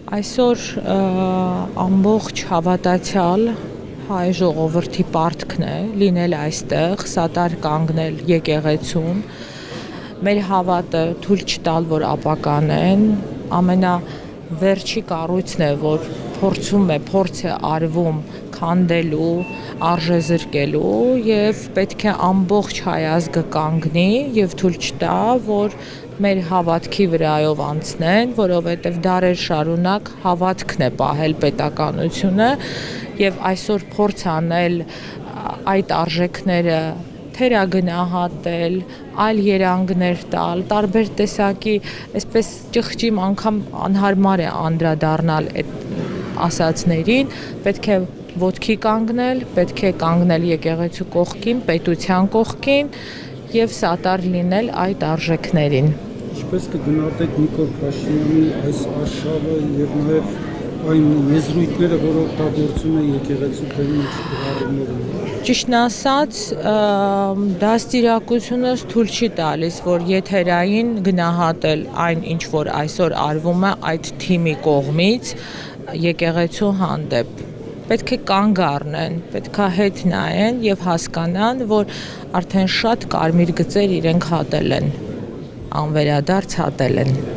Այսօր ամբողջ հավատացյալ հայ ժողովրդի պարտքն է լինել այստեղ, սատար կանգնել եկեղեցում, մեր հավատը թույլ չտալ, որ ապականեն, ամենավերջի կառույցն է, որ փորձ է արվում քանդելու, արժեզրկելու եւ պետք է ամբողջ հայ ազգը կանգնի եւ թույլ չտա, որ մեր հավատքի վրայով անցնեն, որովհետև դարեր շարունակ հավատքն է պահել պետականությունը եւ այսօր փորձ անել այդ արժեքները թերագնահատել, այլ երանգներ տալ, տարբեր տեսակի, այսպես ճղճիմ անգամ անհարմար է անդրադառնալ այդ ասածներին, պետք է ոտքի կանգնել, պետք է կանգնել եկեղեցու կողքին, պետության կողքին եւ սատար լինել այդ արժեքներին։ Ինչպես կգնահատեք Նիկոլ Փաշինյանի այս արշավը եւ նաեւ այն եզրույթները, որ օգտագործում է եկեղեցու դեմ ծառայողները։ Ճիշտն ասած, դաստիարակությունս թույլ չի տալիս, որ եթերային գնահատել այն, ինչ որ այսօր արվում է այդ թիմի կողմից եկեղեցու հանդեպ։ Պետք է կանգ առնեն, պետք է հետ նայեն եւ հասկանան, որ արդեն շատ կարմիր գծեր իրենք հատել են, անվերադարձ հատել են։